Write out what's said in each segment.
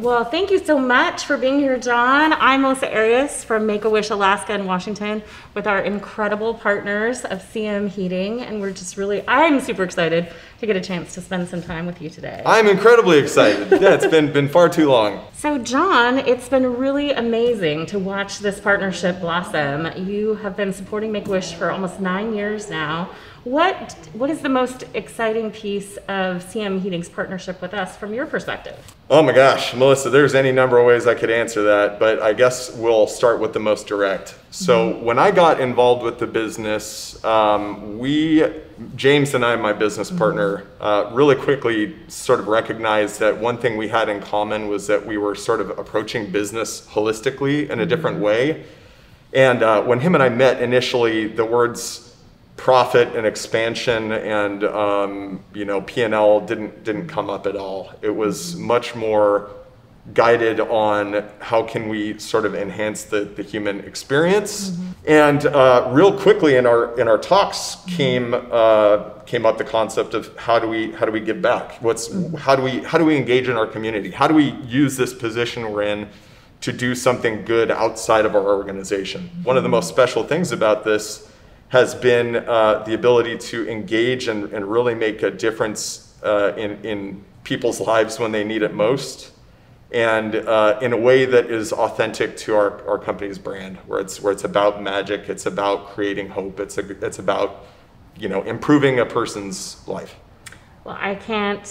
Well, thank you so much for being here, John. I'm Melissa Arias from Make-A-Wish Alaska and Washington with our incredible partners of CM Heating, and I'm super excited to get a chance to spend some time with you today. I'm incredibly excited. Yeah, it's been far too long. So John, it's been really amazing to watch this partnership blossom. You have been supporting Make-A-Wish for almost 9 years now. What is the most exciting piece of CM Heating's partnership with us from your perspective? Oh my gosh, Melissa, there's any number of ways I could answer that, but I guess we'll start with the most direct. So when I got involved with the business, James and I, my business partner, really quickly sort of recognized that one thing we had in common was that we were sort of approaching business holistically in a different way. And when him and I met initially, the words profit and expansion and P&L didn't come up at all. It was much more guided on how can we sort of enhance the human experience. And real quickly in our talks came up the concept of how do we give back? How do we engage in our community? How do we use this position we're in to do something good outside of our organization? One of the most special things about this has been the ability to engage and really make a difference in people's lives when they need it most, and in a way that is authentic to our company's brand, where it's about magic, it's about creating hope, it's about improving a person's life. Well, I can't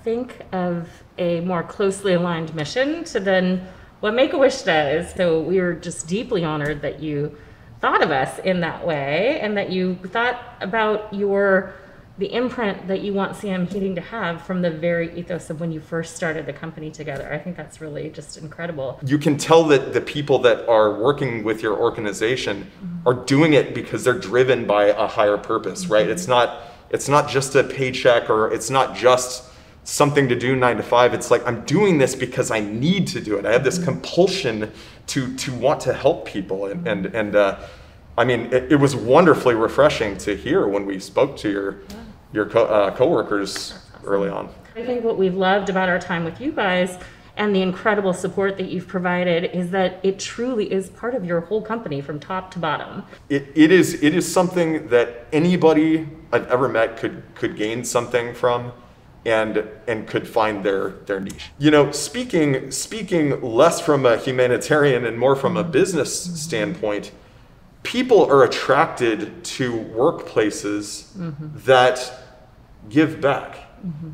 think of a more closely aligned mission to then what Make-A-Wish does. So we are just deeply honored that you thought of us in that way, and that you thought about the imprint that you want CM Heating to have from the very ethos of when you first started the company together. I think that's really just incredible. You can tell that the people that are working with your organization are doing it because they're driven by a higher purpose, right? It's not just a paycheck, or it's not just something to do 9 to 5. It's like, I'm doing this because I need to do it. I have this compulsion to want to help people, and I mean, it was wonderfully refreshing to hear when we spoke to your coworkers early on. I think what we've loved about our time with you guys and the incredible support that you've provided is that it truly is part of your whole company from top to bottom. It is something that anybody I've ever met could gain something from, and could find their niche. Speaking less from a humanitarian and more from a business standpoint, people are attracted to workplaces that give back.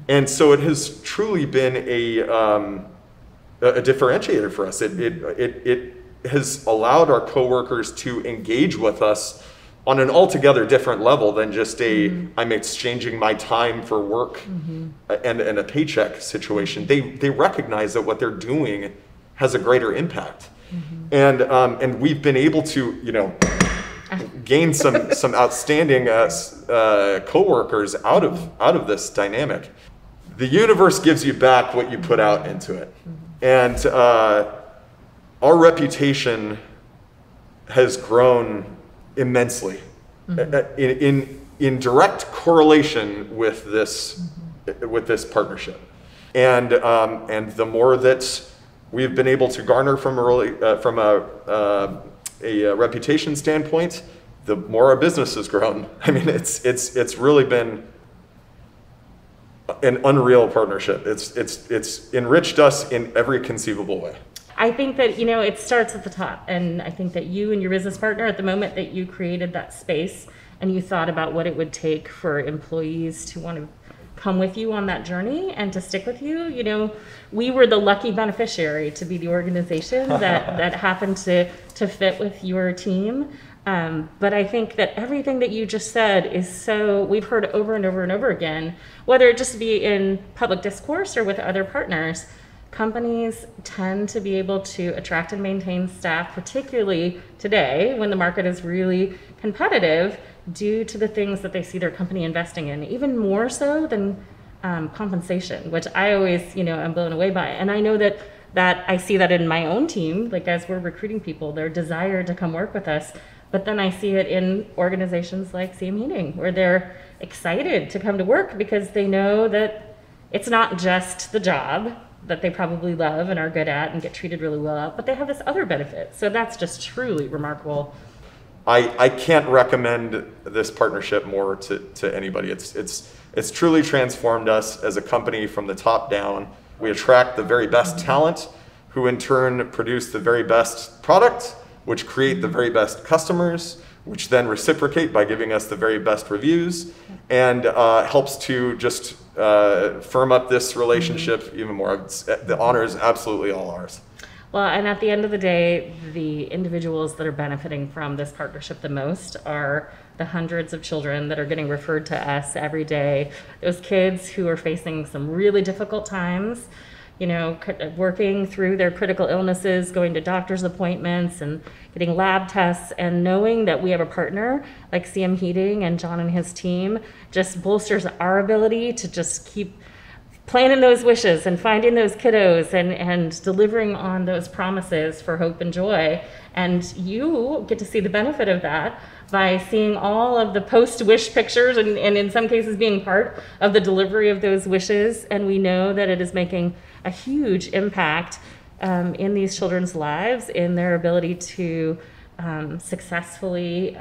And so it has truly been a differentiator for us. It has allowed our coworkers to engage with us on an altogether different level than just I'm exchanging my time for work and a paycheck situation. They recognize that what they're doing has a greater impact. And we've been able to, gain some outstanding coworkers out of this dynamic. The universe gives you back what you put out into it. And our reputation has grown immensely in direct correlation with this partnership, and the more that we've been able to garner from a reputation standpoint, the more our business has grown. I mean, it's really been an unreal partnership. It's enriched us in every conceivable way. I think that, it starts at the top, and I think that you and your business partner, at the moment that you created that space and you thought about what it would take for employees to want to come with you on that journey and to stick with you, we were the lucky beneficiary to be the organization that happened to fit with your team. But I think that everything that you just said is we've heard over and over and over again, whether it just be in public discourse or with other partners. Companies tend to be able to attract and maintain staff, particularly today when the market is really competitive, due to the things that they see their company investing in, even more so than compensation, which I always, am blown away by. And I know that I see that in my own team, like as we're recruiting people, their desire to come work with us. But then I see it in organizations like CM Heating, where they're excited to come to work because they know that it's not just the job, that they probably love and are good at and get treated really well at, but they have this other benefit. So that's just truly remarkable. I can't recommend this partnership more to anybody. It's truly transformed us as a company from the top down. We attract the very best talent, who in turn produce the very best product, which create the very best customers, which then reciprocate by giving us the very best reviews, and helps to just firm up this relationship even more. The honor is absolutely all ours. Well, and at the end of the day, the individuals that are benefiting from this partnership the most are the hundreds of children that are getting referred to us every day. Those kids who are facing some really difficult times, you know, working through their critical illnesses, going to doctor's appointments and getting lab tests, and knowing that we have a partner like CM Heating and John and his team just bolsters our ability to just keep planting those wishes and finding those kiddos and delivering on those promises for hope and joy. And you get to see the benefit of that by seeing all of the post-wish pictures and in some cases being part of the delivery of those wishes. And we know that it is making a huge impact in these children's lives, in their ability to successfully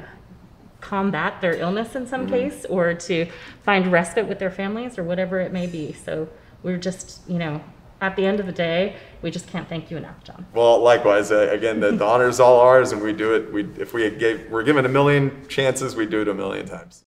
combat their illness in some case, or to find respite with their families, or whatever it may be. So we're just, you know, at the end of the day, we just can't thank you enough, John. Well, likewise, again, the honor is all ours, and we do it. If we're given a million chances, we do it a million times.